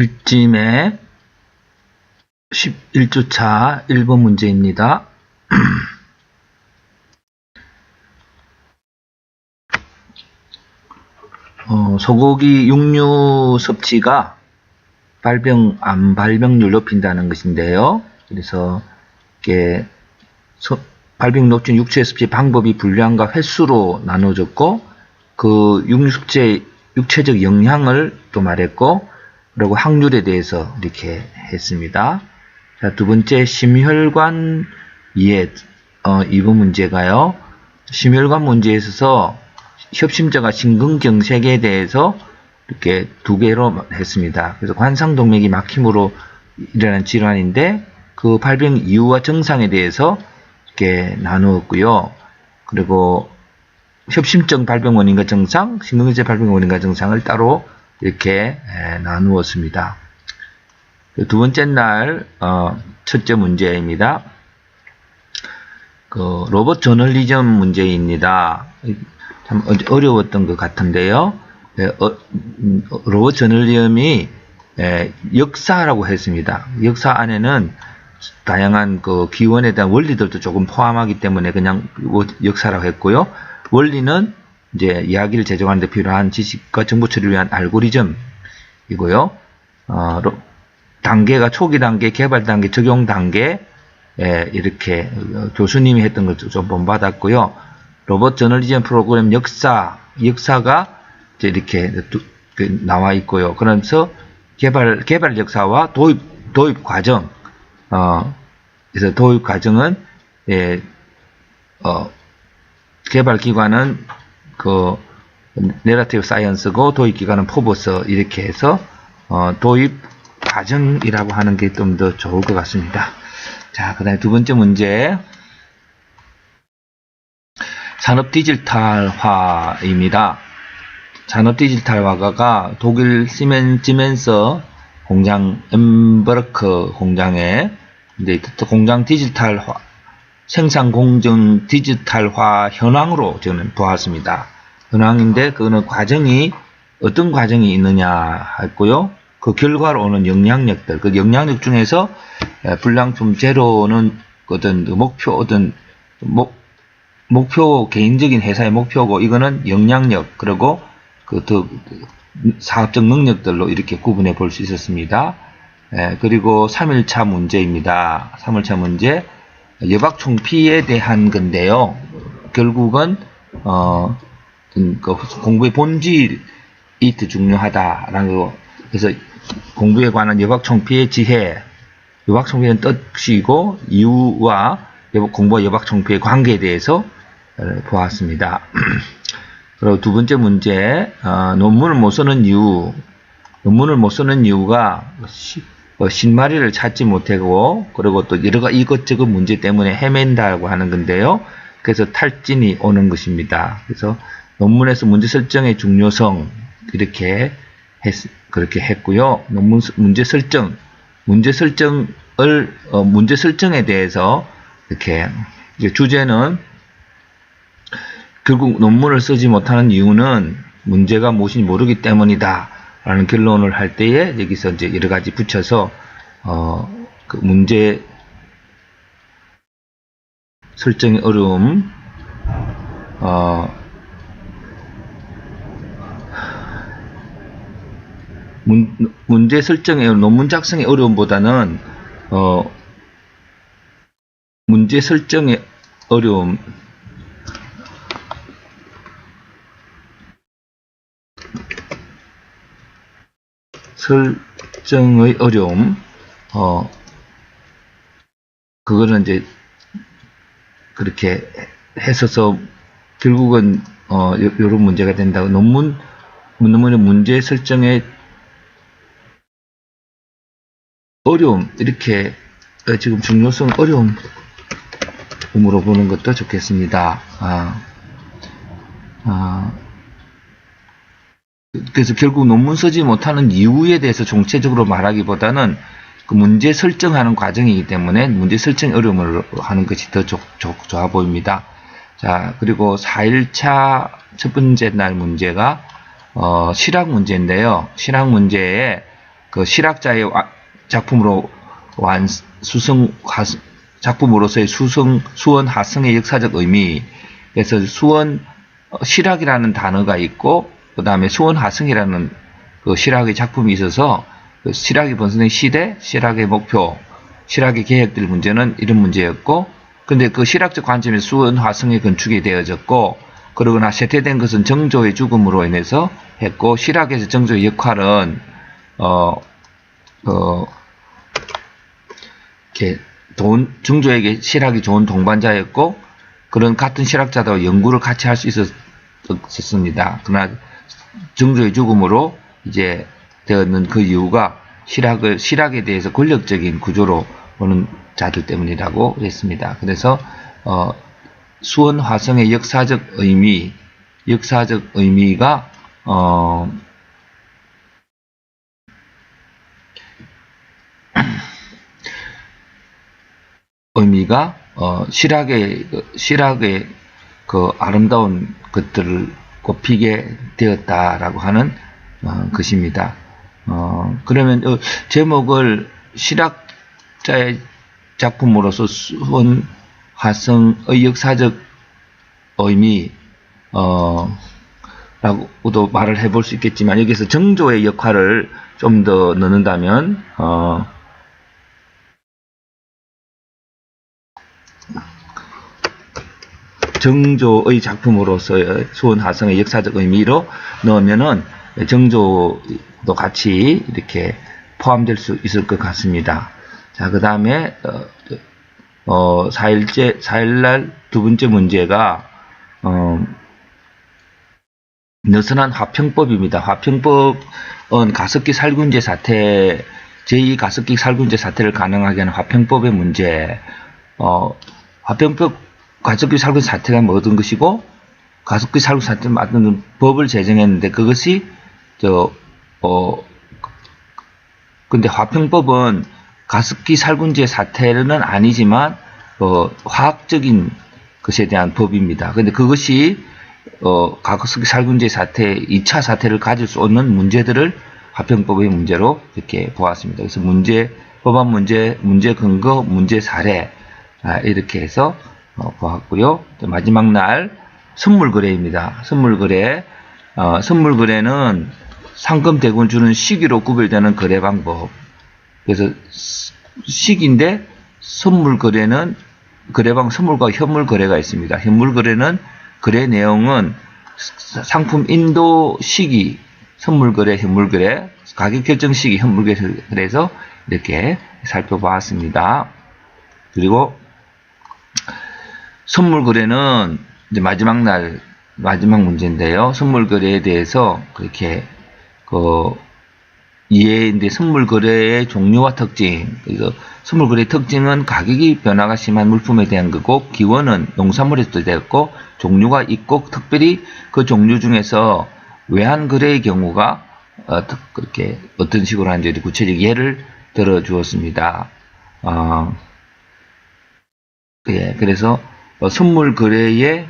일찜의 11주차 1번 문제입니다. 소고기 육류 섭취가 암 발병률 높인다는 것인데요. 그래서 이게 발병 높인 육체 섭취 방법이 분량과 횟수로 나눠졌고, 그 육류 섭취의 육체적 영향을 또 말했고, 그리고 확률에 대해서 이렇게 했습니다. 자, 두 번째 심혈관 이해 2번 문제가요. 심혈관 문제에 있어서 협심증과 심근경색에 대해서 이렇게 두 개로 했습니다. 그래서 관상동맥이 막힘으로 일어나는 질환인데 그 발병 이유와 증상에 대해서 이렇게 나누었고요. 그리고 협심증 발병 원인과 증상, 심근경색 발병 원인과 증상을 따로 이렇게 나누었습니다. 두 번째 날 첫째 문제입니다. 그 로봇 저널리즘 문제입니다. 참 어려웠던 것 같은데요. 로봇 저널리즘이 역사라고 했습니다. 역사 안에는 다양한 그 기원에 대한 원리들도 조금 포함하기 때문에 그냥 역사라고 했고요. 원리는 이제 이야기를 제작하는 데 필요한 지식과 정보 처리를 위한 알고리즘이고요. 단계가 초기 단계, 개발 단계, 적용 단계, 이렇게 교수님이 했던 걸 좀 본받았고요. 로봇 저널리즘 프로그램 역사가 이제 이렇게 나와 있고요. 그러면서 개발 역사와 도입 과정, 그래서 도입 과정은, 개발 기관은 그 내러티브 사이언스고 도입 기관은 포버스 이렇게 해서 도입 과정이라고 하는 게 좀 더 좋을 것 같습니다. 자, 그 다음에 두 번째 문제. 산업 디지털화입니다. 산업 디지털화가 독일 시멘스 공장 엠버크 공장에 이제 공장 디지털화, 생산 공정 디지털화 현황으로 저는 보았습니다. 현황인데 그거는 과정이 어떤 과정이 있느냐 했고요. 그 결과로 오는 영향력들, 그 영향력 중에서 불량품 제로는 어떤 목표 개인적인 회사의 목표고, 이거는 영향력, 그리고 그 사업적 능력들로 이렇게 구분해 볼 수 있었습니다. 그리고 3일차 문제입니다. 3일차 문제, 여박 총피에 대한 건데요. 결국은 그 공부의 본질이 더 중요하다라는 거. 그래서 공부에 관한 여박 총피의 지혜, 여박 총피는 뜻이고 이유와 공부와 여박 총피의 관계에 대해서 보았습니다. 그리고 두 번째 문제, 논문을 못 쓰는 이유. 논문을 못 쓰는 이유가 신마리를 찾지 못하고, 그리고 또 이것저것 문제 때문에 헤맨다고 하는 건데요. 그래서 탈진이 오는 것입니다. 그래서 논문에서 문제 설정의 중요성 그렇게 했고요. 논문 문제 설정에 대해서 이렇게 주제는 결국 논문을 쓰지 못하는 이유는 문제가 무엇인지 모르기 때문이다 라는 결론을 할 때에 여기서 이제 여러 가지 붙여서 그 문제 설정의 어려움, 문제 설정의 논문 작성의 어려움보다는 문제 설정의 어려움, 그거는 이제 그렇게 했어서 결국은 이런 문제가 된다고. 논문의 문제 설정의 어려움, 이렇게 지금 중요성 어려움으로 보는 것도 좋겠습니다. 그래서 결국 논문 쓰지 못하는 이유에 대해서 총체적으로 말하기보다는 그 문제 설정하는 과정이기 때문에 문제 설정 어려움을 하는 것이 더 좋아 보입니다. 자, 그리고 4일차 첫 번째 날 문제가 실학 문제인데요. 실학 문제에 그 실학자의 작품으로 작품으로서의 수원 하승의 역사적 의미. 그래서 실학이라는 단어가 있고, 그 다음에 수원 하승이라는 그 실학의 작품이 있어서, 그 실학이 번성된 시대, 실학의 목표, 실학의 계획들 문제는 이런 문제였고, 근데 그 실학적 관점에서 수원 하승이 건축이 되어졌고, 그러거나 쇠퇴된 것은 정조의 죽음으로 인해서 했고, 실학에서 정조의 역할은, 정조에게 실학이 좋은 동반자였고, 그런 같은 실학자도 연구를 같이 할 수 있었습니다. 그러나 정조의 죽음으로 이제 되었는 그 이유가 실학에 대해서 권력적인 구조로 보는 자들 때문이라고 했습니다. 그래서 수원 화성의 역사적 의미가 실학의 그 아름다운 것들을 꼽히게 되었다라고 하는 것입니다. 그러면 제목을 실학자의 작품으로서 수원 화성의 역사적 의미 라고도 말을 해볼 수 있겠지만, 여기서 정조의 역할을 좀 더 넣는다면 정조의 작품으로서의 수원 화성의 역사적 의미로 넣으면은 정조도 같이 이렇게 포함될 수 있을 것 같습니다. 자, 그 다음에 4일날 두 번째 문제가 느슨한 화평법입니다. 화평법은 가습기 살균제 사태, 제2가습기 살균제 사태를 가능하게 하는 화평법의 문제. 화평법 가습기 살균 사태가 어떤 것이고, 가습기 살균 사태를 만드는 법을 제정했는데, 그것이 근데 화평법은 가습기 살균제 사태는 아니지만 화학적인 것에 대한 법입니다. 근데 그것이 가습기 살균제 사태 2차 사태를 가질 수 없는 문제들을 화평법의 문제로 이렇게 보았습니다. 그래서 법안 문제 근거, 문제 사례 이렇게 해서 보았고요. 마지막 날 선물거래입니다. 선물거래는 상금 대금 주는 시기로 구별되는 거래 방법. 그래서 시기인데 선물거래는 선물과 현물 거래가 있습니다. 현물 거래는 거래 내용은 상품 인도 시기, 선물 거래, 현물 거래, 가격 결정 시기, 현물 거래에서 이렇게 살펴보았습니다. 그리고 선물 거래는 이제 마지막 문제인데요. 선물 거래에 대해서 그렇게 이해인데, 선물 거래의 종류와 특징. 그래서 선물 거래의 특징은 가격이 변화가 심한 물품에 대한 거고, 기원은 농산물에서도 되었고, 종류가 있고, 특별히 그 종류 중에서 외환 거래의 경우가 그렇게 어떤 식으로 하는지 구체적 예를 들어 주었습니다. 예, 그래서 선물 거래의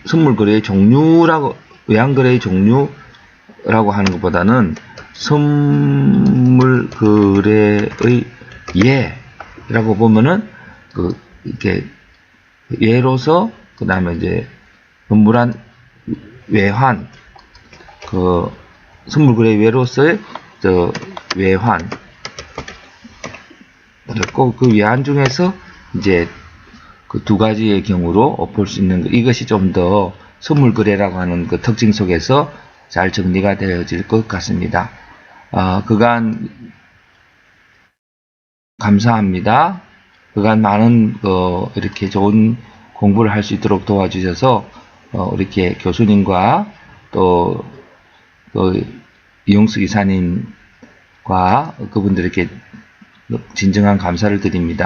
선물 거래의 종류라고, 외환 거래의 종류라고 하는 것보다는 선물 거래의 예라고 보면은 이렇게 예로서, 그 다음에 이제 건물한 외환, 선물 거래 외로서의 외환, 그리고 그 외환 중에서 이제 그 두 가지의 경우로 볼 수 있는 것, 이것이 좀 더 선물 거래라고 하는 그 특징 속에서 잘 정리가 되어질 것 같습니다. 그간 감사합니다. 그간 많은 이렇게 좋은 공부를 할 수 있도록 도와주셔서 이렇게 교수님과 또 이용수 기사님과 그분들에게 진정한 감사를 드립니다.